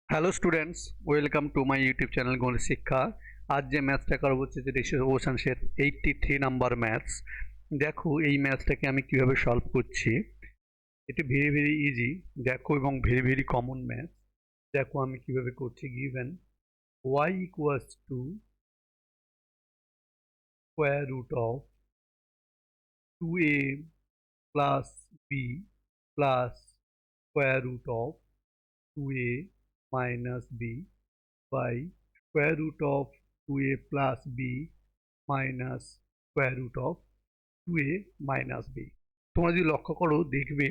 Hello students, welcome to my YouTube channel গণিত শিক্ষা। আজ যে ম্যাথসটা করবো হচ্ছে যে ওশানসের 83 নাম্বার ম্যাথস। দেখো এই ম্যাথসটাকে আমি কিভাবে সলভ করছি। এটা ভেরি ভেরি ইজি, দেখো, এবং ভেরি ভেরি কমন ম্যাথ। দেখো আমি কিভাবে করছি। Given y equals to square root of 2a plus b plus square root of 2a minus b by square root of 2a plus b minus square root of 2a minus b। তোমরা যদি লক্ষ্য করো দেখবে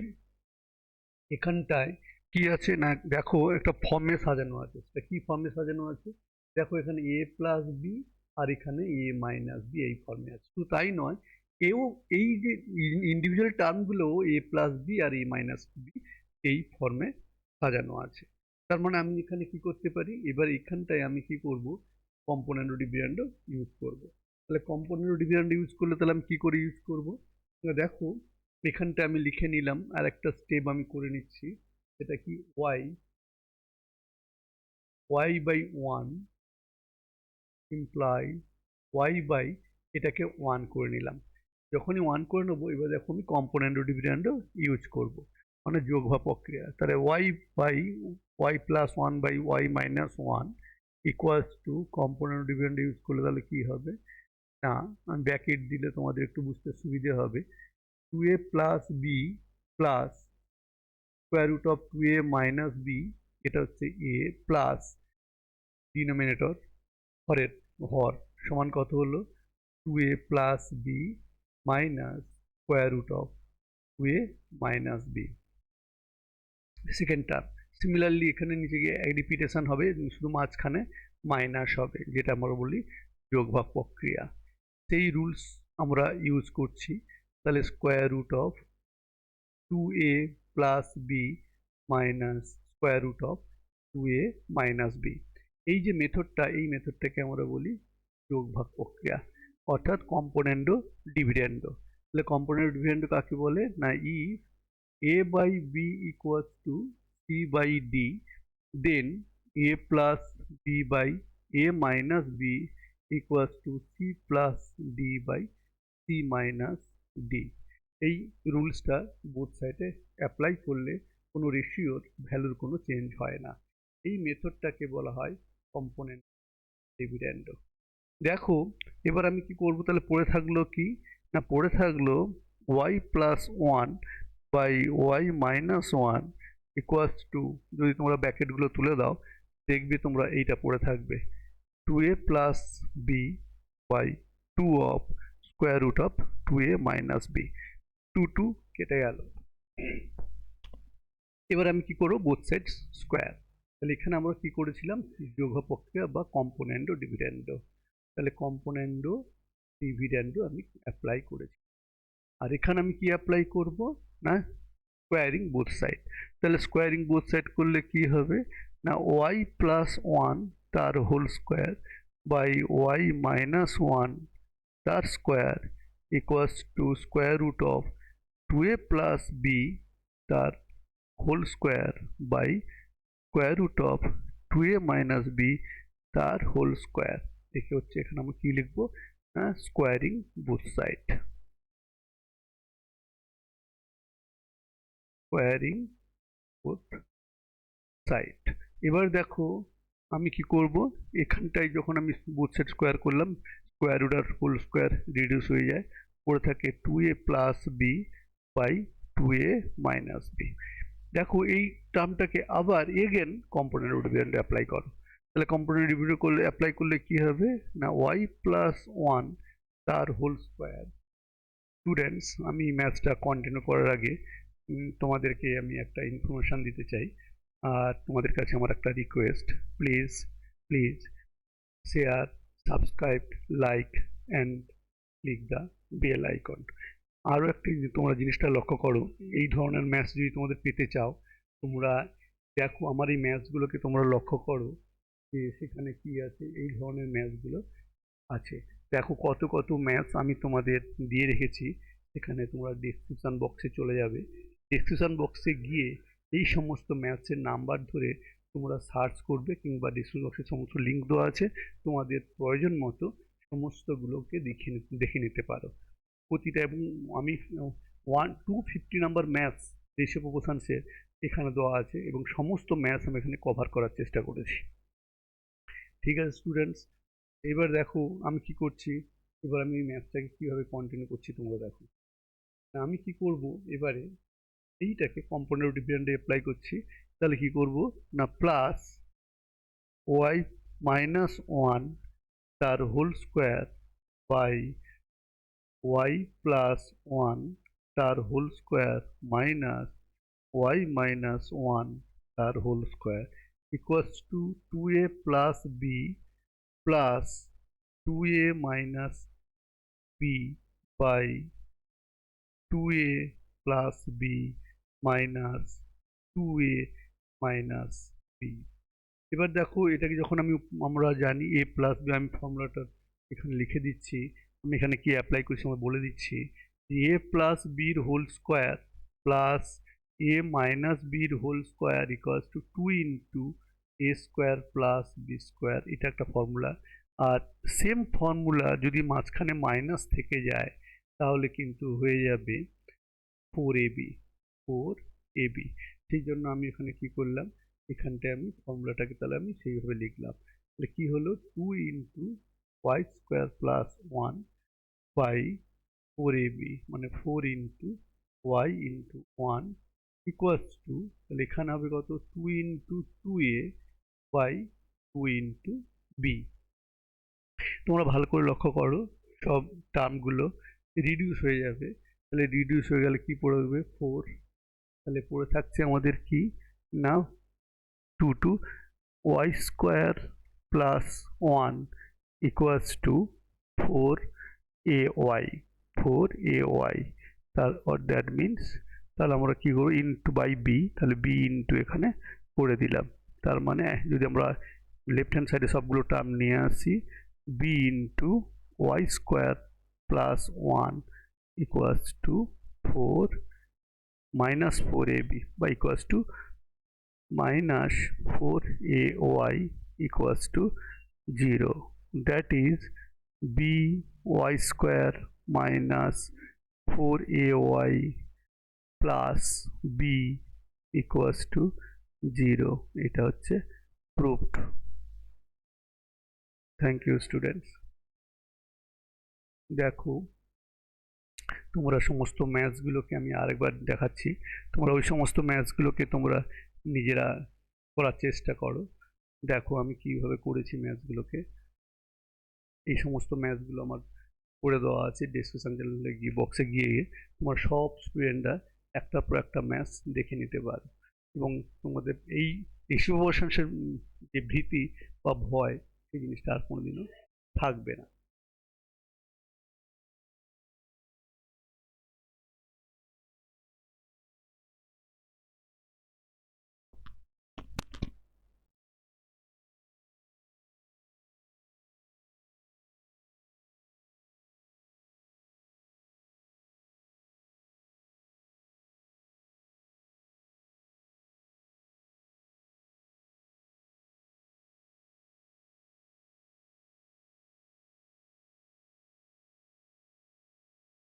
এখানটায় কি আছে না, দেখো একটা ফর্মে সাজানো আছে। সেটা কি ফর্মে সাজানো আছে? দেখো এখানে a প্লাস বি আর এখানে a মাইনাস বি এই ফর্মে আছে। শুধু তাই নয়, এও এই যে ইন্ডিভিজুয়াল টার্মগুলো a প্লাস বি আর a মাইনাস বি এই ফর্মে সাজানো আছে। তার মানে আমি এখানে কি করতে পারি, এবার এখানটায় আমি কি করব, কম্পোনেন্ট ডিভিডেন্ড ইউজ করব। তাহলে কম্পোনেন্ট ডিভিডেন্ড ইউজ করলে তাহলে আমি কি করে ইউজ করব? দেখো এখানটা আমি লিখে নিলাম, আর একটা স্টেপ আমি করে নিচ্ছি। সেটা কি, y by 1 imply y by, এটাকে 1 করে নিলাম। যখনই 1 করে নেবো, এবার দেখো আমি কম্পোনেন্ট ডিভিডেন্ড ইউজ করব, মানে যোগ বা প্রক্রিয়া। তাহলে y by y plus 1 by y minus 1 equals to componendo dividendo use করলে তাহলে কি হবে না, আমি ব্র্যাকেট দিলে তোমাদের একটু বুঝতে সুবিধে হবে। 2a plus B plus square root of 2a minus B, এটা হচ্ছে a প্লাস ডিনোমিনেটর হরের হর সমান কত হলো, 2a plus B minus square root of 2a minus B second term. Similarly এখানে নিচে গিয়ে রিপিটেশন হবে, শুধু মাঝখানে মাইনাস হবে, যেটা আমরা বলি যোগভাগ প্রক্রিয়া। সেই রুলস আমরা ইউজ করছি। তাহলে square root of 2a plus B minus square root of 2a minus B, এই যে মেথডটা, এই মেথডটাকে আমরা বলি যোগভাগ প্রক্রিয়া, অর্থাৎ কম্পোনেন্ডো ডিভিডেন্ডো। তাহলে কম্পোনেন্ডো ডিভিডেন্ডো কাকে বলে না, if a by b equals to c by d, then a plus b by a minus b equals to c plus d by c minus d। এই রুলসটা বোথ সাইডে অ্যাপ্লাই করলে কোনো রেশিওর ভ্যালুর কোনো চেঞ্জ হয় না। এই মেথডটাকে বলা হয় কম্পোনেন্ট ডিভিডেন্ডো। দেখো এবার আমি কি করব, তাহলে পড়ে থাকলো কি না, পড়ে থাকলো y plus 1 by Y minus 1 equals to, যদি তোমরা ব্র্যাকেটগুলো তুলে দাও দেখবে তোমরা এইটা পড়ে থাকবে, 2a plus B by 2 of square root of 2a minus B. 2 কেটে গেল। এবার আমি কি করবো, বোথ সাইড স্কোয়ার। তাহলে এখানে আমরা কি করেছিলাম, যোগফল প্রক্রিয়া বা কম্পোনেন্ডো ডিভিডেন্ডো। তাহলে কম্পোনেন্ডো ডিভিডেন্ডো আমি অ্যাপ্লাই করেছি। আর এখানে আমি কি অ্যাপ্লাই করব না, স্কোয়ারিং বোথ সাইড। তাহলে স্কোয়ারিং বোথ সাইড করলে কি হবে না, ওয়াই প্লাস 1 তার whole square by Y minus 1 তার square equals to square root of 2a plus b তার whole square by square root of 2a minus b তার whole square. দেখে হচ্ছে এখানে আমরা কি লিখবো না, squaring both side, squaring both side. এবার দেখো আমি কি করব, এখানটায় যখন আমি বোথ সাইড স্কোয়ার করলাম, স্কোয়ার রুট আর হোল স্কোয়ার রিডিউস হয়ে যায়, পড়ে থাকে 2a plus B by 2a minus B. দেখো এই টার্মটাকে আবার এগেন কম্পোনেন্ট ডিভিডেন্ড অ্যাপ্লাই করো। তাহলে কম্পোনেন্ট ডিভিডেন্ড করলে অ্যাপ্লাই করলে কি হবে না, ওয়াই প্লাস 1 তার হোল স্কোয়ার। স্টুডেন্টস, আমি ম্যাথসটা কন্টিনিউ করার আগে তোমাদেরকে আমি একটা ইনফরমেশান দিতে চাই। আর তোমাদের কাছে আমার একটা request, please please share, subscribe, like and click the bell icon. আরও একটা তোমরা জিনিসটা লক্ষ্য করো, এই ধরনের ম্যাথস যদি তোমাদের পেতে চাও, তোমরা দেখো আমার এই ম্যাথসগুলোকে তোমরা লক্ষ্য করো যে সেখানে কি আছে, এই ধরনের ম্যাথসগুলো আছে। দেখো কত কত ম্যাথস আমি তোমাদের দিয়ে রেখেছি, সেখানে তোমরা ডেসক্রিপশন বক্সে চলে যাবে, ডেসক্রিপশন বক্সে গিয়ে এই সমস্ত ম্যাথসের নাম্বার ধরে তোমরা সার্চ করবে কিংবা ডিসক্রিপশন বক্সে সমস্ত লিঙ্ক দেওয়া আছে, তোমাদের প্রয়োজন মতো সমস্তগুলোকে দেখে নিতে পারো প্রতিটা। এবং আমি 250 নাম্বার ম্যাথস রেশিও প্রপোর্শনসের এখানে দেওয়া আছে এবং সমস্ত ম্যাথস আমি এখানে কভার করার চেষ্টা করেছি। ঠিক আছে স্টুডেন্টস, এবার দেখো আমি কি করছি। এবার আমি ম্যাথটাকে কীভাবে কন্টিনিউ করছি তোমরা দেখো। আমি কি করব, এবারে এইটাকে কম্পোনেন্ট ডিভিডেন্ডে অ্যাপ্লাই করছি। তাহলে কি করব না, প্লাস ওয়াই মাইনাস ওয়ান তার whole square by y plus one তার whole square minus y minus one তার whole square equals to 2a plus B plus 2a minus b by 2a plus B minus 2a minus b. এবার দেখো এটাকে যখন আমরা জানি a plus B, আমি ফর্মুলাটা এখানে লিখে দিচ্ছি। আমি এখানে কি অ্যাপ্লাই করছি আমরা বলে দিচ্ছি, a প্লাস বির whole square plus a minus বির whole square equals to 2 into a square plus b square. এটা একটা ফর্মুলা। আর সেম ফর্মুলা যদি মাঝখানে মাইনাস থেকে যায় তাহলে কিন্তু হয়ে যাবে 4ab। সেই জন্য আমি এখানে কি করলাম, এখানটায় আমি ফর্মুলাটাকে তাহলে আমি সেইভাবে লিখলাম। তাহলে কি হলো, 2 into Y square plus 1 by 4ab, মানে 4 into Y into 1 equals to, তাহলে এখানে হবে কত, 2 into 2a by 2 into B. তোমরা ভালো করে লক্ষ্য করো, সব টার্মগুলো রিডিউস হয়ে যাবে। তাহলে রিডিউস হয়ে গেলে কি পড়বে, 4। তাহলে পড়ে থাকছে আমাদের কি না, 2 Y square plus 1 equals to 4ay। That means, তাহলে আমরা কি করবো, ইন্টু বাই বি, তাহলে বি ইন্টু এখানে করে দিলাম। তার মানে যদি আমরা লেফট হ্যান্ড সাইডে সবগুলো টার্ম নিয়ে আসি, B into Y square plus 1 equals to 4 minus 4ab by equals to minus 4ay equals to 0. That is by square minus 4ay plus b equals to 0. এটা হচ্ছে proved. Thank you students. দেখো তোমরা সমস্ত ম্যাথসগুলোকে আমি আরেকবার দেখাচ্ছি, তোমরা ওই সমস্ত ম্যাথসগুলোকে তোমরা নিজেরা করার চেষ্টা করো। দেখো আমি কিভাবে করেছি ম্যাথসগুলোকে। এই সমস্ত ম্যাথসগুলো আমার করে দেওয়া আছে ডিসকাশন চ্যানেলে গিয়ে, বক্সে গিয়ে তোমার সব স্টুডেন্টরা একটার পর একটা ম্যাথস দেখে নিতে পারো এবং তোমাদের এই রেশিও প্রপোর্শনসের যে ভীতি বা ভয় সেই জিনিসটা আর কোনোদিনও থাকবে না।